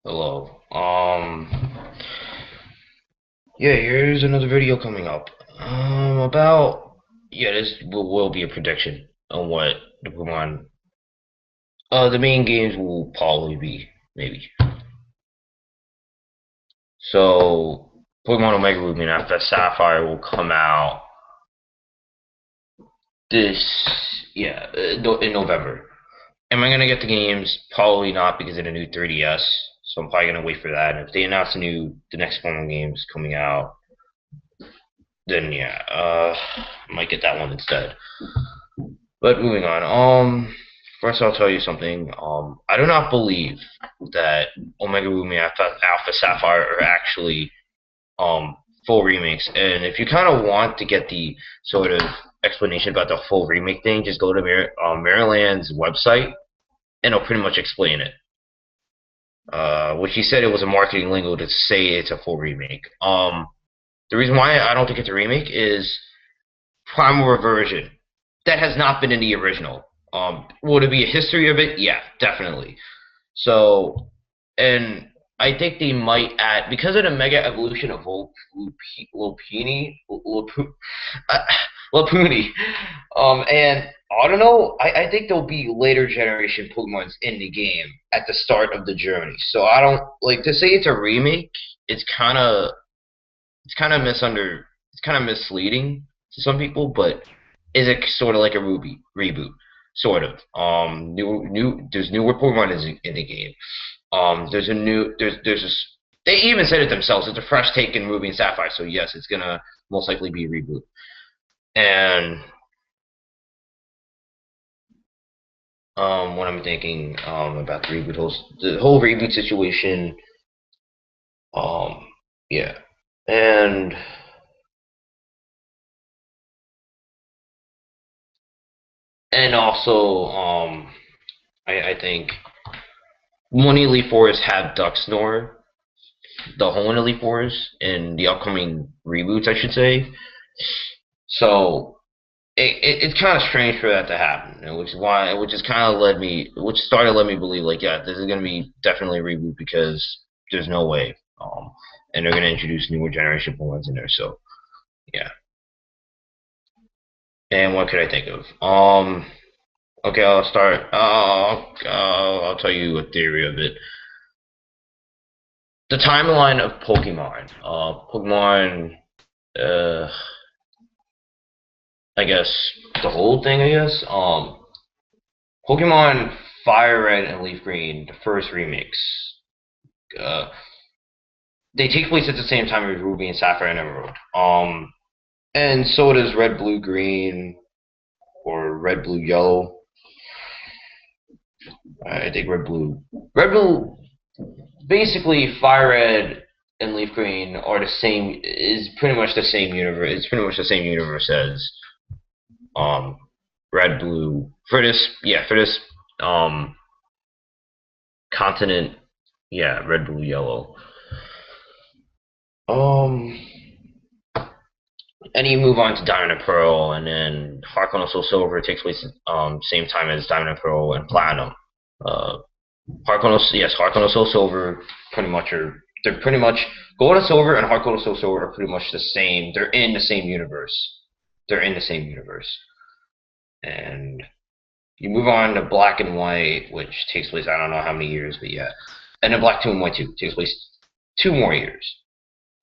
Hello. Yeah, here's another video coming up. About this will be a prediction on what the Pokemon, the main games will probably be, maybe. So, Pokemon Omega Ruby and Alpha Sapphire will come out in November. Am I gonna get the games? Probably not because of the new 3DS. So I'm probably gonna wait for that. And if they announce the next Pokemon games coming out, then yeah, I might get that one instead. But moving on. First I'll tell you something. I do not believe that Omega Ruby Alpha Sapphire are actually full remakes. And if you kind of want to get the sort of explanation about the full remake thing, just go to Maryland's website, and it'll pretty much explain it. Which he said it was a marketing lingo to say it's a full remake. The reason why I don't think it's a remake is Primal Reversion. That has not been in the original. Would it be a history of it? Yeah, definitely. So, and I think they might add, because of the mega evolution of Lopunny, and I don't know, I think there'll be later generation Pokemons in the game at the start of the journey. So I don't like to say it's a remake. It's kind of it's kind of misleading to some people, but is it sort of like a Ruby reboot? Sort of. There's newer Pokemon in the game. There's this. They even said it themselves. It's a fresh take in Ruby and Sapphire, so yes, it's gonna most likely be a reboot. And what I'm thinking about the whole reboot situation. Um, yeah, and also I think one Elite Fours have Ducksnore, the whole Elite Fours, in the upcoming reboots, I should say. So it's kind of strange for that to happen, which is kind of which started led me believe like, yeah, this is gonna be definitely a reboot because there's no way, and they're gonna introduce newer generation ones in there. So yeah, and what could I think of? Okay, I'll start. I'll tell you a theory of it. The timeline of Pokemon. Uh, I guess the whole thing. I guess. Pokemon Fire Red and Leaf Green, the first remakes. Uh, they take place at the same time as Ruby and Sapphire and Emerald. And so does Red Blue Green or Red Blue Yellow. I think Red Blue. Basically, Fire Red and Leaf Green are the same. Is pretty much the same universe. It's pretty much the same universe as um Red Blue for this um continent. Yeah, Red Blue Yellow. Um, and you move on to Diamond and Pearl, and then Heart Soul Silver takes place same time as Diamond and Pearl and Platinum. Uh, Heart Soul Silver they're pretty much Gold and Silver and Heart Soul Silver are pretty much the same. They're in the same universe. They're in the same universe. And you move on to Black and White, which takes place I don't know how many years, but yeah. And then Black 2 and White 2 takes place 2 more years.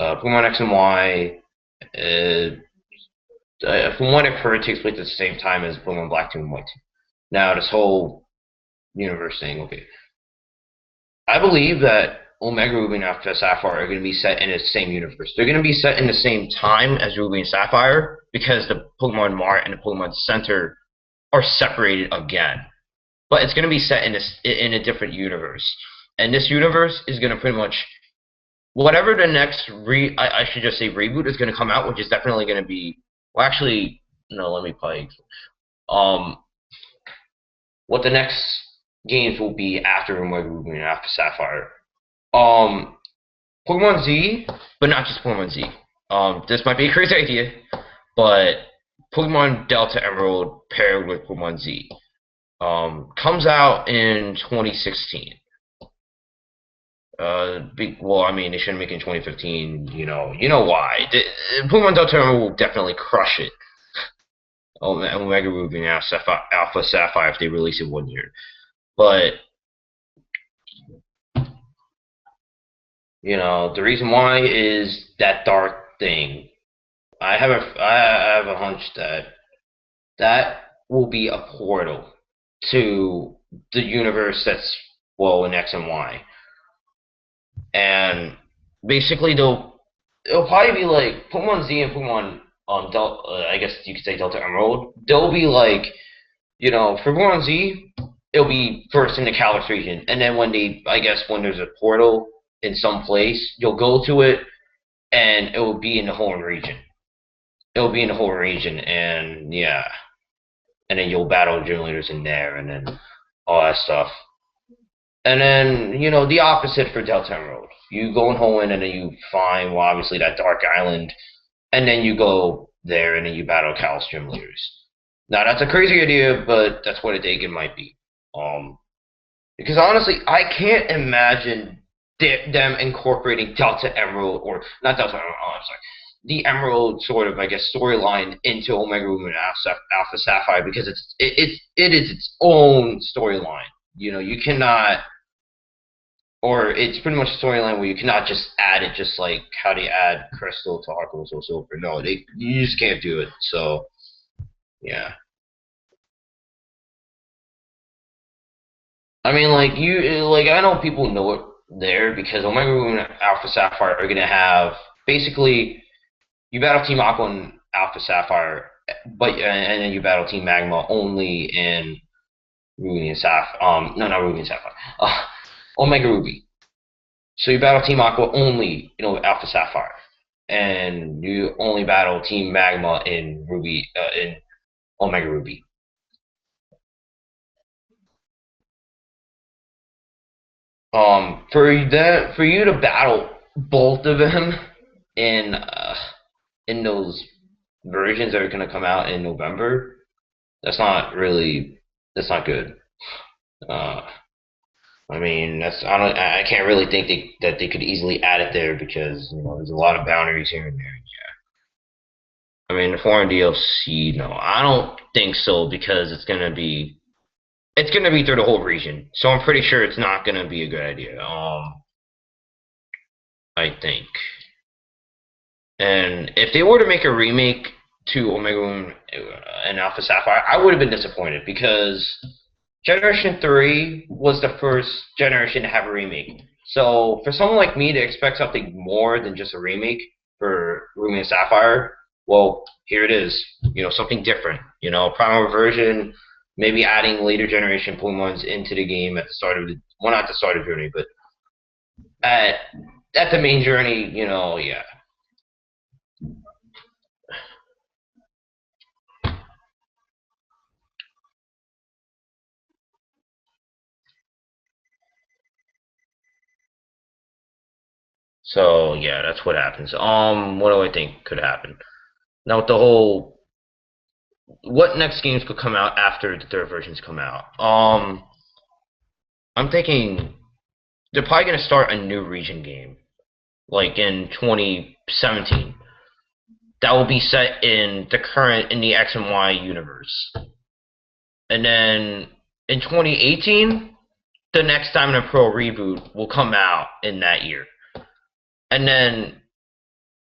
Pokemon X and Y, from what I've heard, takes place at the same time as Pokemon Black 2 and White 2. Now, this whole universe thing, okay. I believe that Omega Ruby and Alpha Sapphire are going to be set in the same universe. They're going to be set in the same time as Ruby and Sapphire because the Pokemon Mart and the Pokemon Center are separated again. But it's going to be set in a different universe. And this universe is going to pretty much whatever the next I should just say reboot is going to come out, which is definitely going to be. Well, actually, no. Let me play. Um, what the next games will be after Omega Ruby and after Sapphire. Um, Pokemon Z, but not just Pokemon Z. This might be a crazy idea, but Pokemon Delta Emerald paired with Pokemon Z. Comes out in 2016. Well, I mean, they shouldn't make it in 2015. You know why? Pokemon Delta Emerald will definitely crush it. Omega Ruby and Alpha Sapphire if they release it 1 year. But the reason why is that dark thing. I have a hunch that that will be a portal to the universe that's well in X and Y, and basically it'll probably be like Pokemon Z and Pokemon I guess you could say Delta Emerald. They'll be like for Pokemon Z, it'll be first in the Kalos region, and then I guess when there's a portal in some place, you'll go to it, and it will be in the Hoenn region. It'll be in the Hoenn region, and yeah, and then you'll battle gym leaders in there, and then all that stuff. And then the opposite for Delta Emerald. You go in Hoenn, and then you find obviously that Dark Island, and then you go there, and then you battle Kalos gym leaders. Now that's a crazy idea, but that's what I think it might be. Because honestly, I can't imagine them incorporating Delta Emerald or not Delta Emerald. Oh, I'm sorry, the Emerald sort of I guess storyline into Omega Ruby and Alpha Sapphire because it is its own storyline. You cannot, or it's pretty much a storyline where you cannot just add it just like how they add Crystal to Heart Gold Soul Silver. No, you just can't do it. So yeah. I mean, I know people know it there because Omega Ruby and Alpha Sapphire are gonna have basically you battle Team Aqua and Alpha Sapphire, but and then you battle Team Magma only in Ruby and Sapphire. No, not Ruby and Sapphire. Omega Ruby. So you battle Team Aqua only, Alpha Sapphire, and you only battle Team Magma in in Omega Ruby. For you to battle both of them in in those versions that are gonna come out in November, that's not good. Uh, I mean, I can't really think that they could easily add it there because there's a lot of boundaries here and there. I mean, the foreign DLC, no, I don't think so because it's gonna be through the whole region, so I'm pretty sure it's not gonna be a good idea. I think. And if they were to make a remake to Omega Moon and Alpha Sapphire, I would have been disappointed because Generation 3 was the first generation to have a remake. So for someone like me to expect something more than just a remake for Ruby and Sapphire, well, here it is. Something different. A primal version, maybe adding later generation Pokemons into the game at the start of well, not the start of the journey, but at the main journey. Yeah. So yeah, that's what happens. What do I think could happen? Now with the whole, what next games could come out after the third versions come out? I'm thinking they're probably gonna start a new region game, like in 2017. That will be set in the X and Y universe, and then in 2018, the next Diamond and Pearl reboot will come out in that year, and then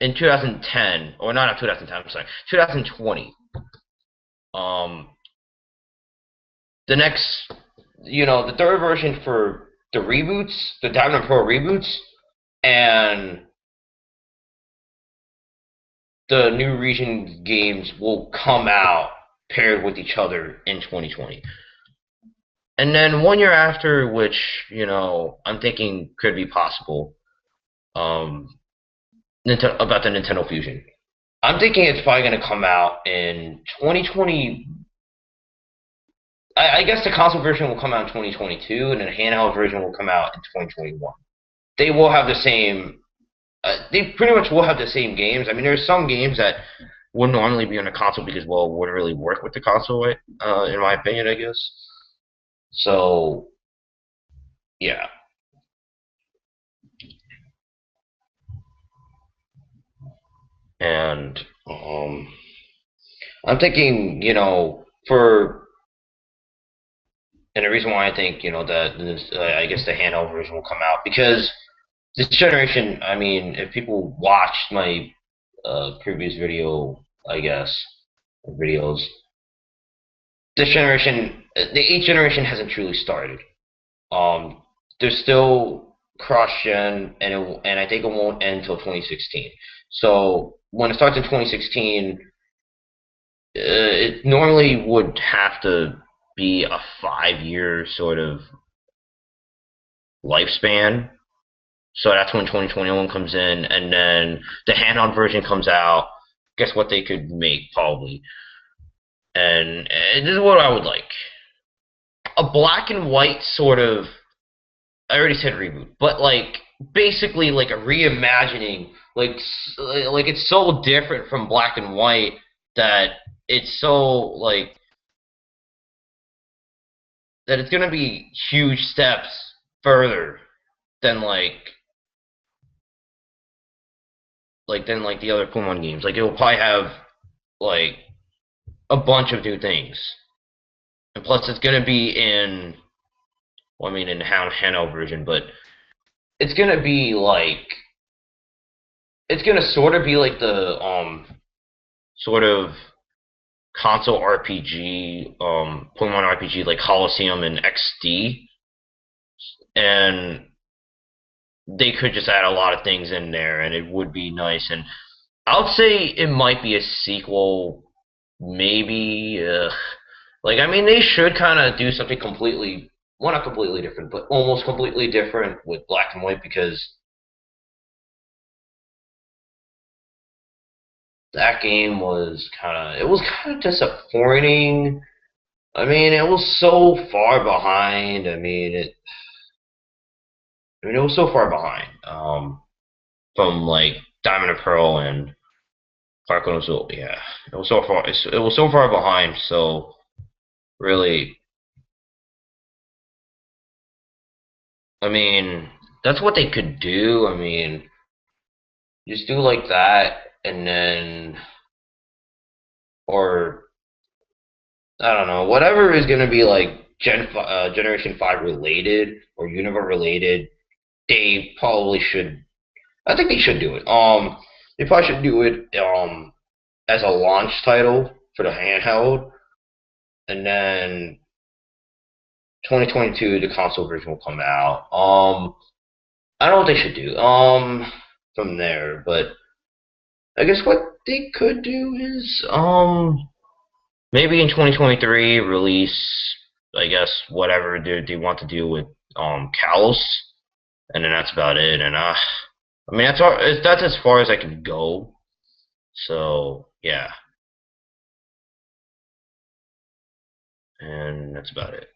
in 2010, or not 2010, I'm sorry, 2020. Um, the next, the third version for the reboots, the Diamond and Pearl reboots, and the new region games will come out paired with each other in 2020. And then 1 year after, which, I'm thinking could be possible, um, about the Nintendo Fusion. I'm thinking it's probably going to come out in 2020. I guess the console version will come out in 2022, and the handheld version will come out in 2021. They will have the same. They pretty much will have the same games. I mean, there's some games that would normally be on a console because, well, it wouldn't really work with the console, in my opinion, I guess. So, yeah. And I'm thinking, for and the reason why I think that I guess the handheld version will come out because this generation. I mean, if people watched my previous I guess videos, this generation, the eighth generation hasn't truly started. Um, there's still cross gen, and I think it won't end until 2016. So when it starts in 2016, it normally would have to be a 5 year sort of lifespan. So that's when 2021 comes in, and then the hand-on version comes out. Guess what they could make probably, and this is what I would like: a black and white sort of. I already said reboot, but like basically like a reimagining. Like it's so different from black and white that it's so that it's gonna be huge steps further than the other Pokemon games. Like it will probably have like a bunch of new things, and plus it's gonna be in well, I mean in the handheld version, but it's gonna be it's gonna sort of be like the sort of console RPG Pokemon RPG like Coliseum and XD, and they could just add a lot of things in there, and it would be nice. And I would say it might be a sequel, maybe. Like, I mean, they should kind of do something completely, well, not completely different, but almost completely different with Black and White because that game was kind of disappointing. I mean, it was so far behind. I mean, it was so far behind from like Diamond and Pearl and Platinum and Soul. Yeah, it was so far behind. So really, I mean, that's what they could do. I mean, just do like that, and then, or I don't know, whatever is gonna be like Generation 5 related or Unova related. They probably should. I think they should do it. They probably should do it as a launch title for the handheld, and then 2022 the console version will come out. I don't know what they should do from there, but I guess what they could do is maybe in 2023 release I guess whatever they want to do with Kalos, and then that's about it. And I mean that's as far as I can go. So yeah, and that's about it.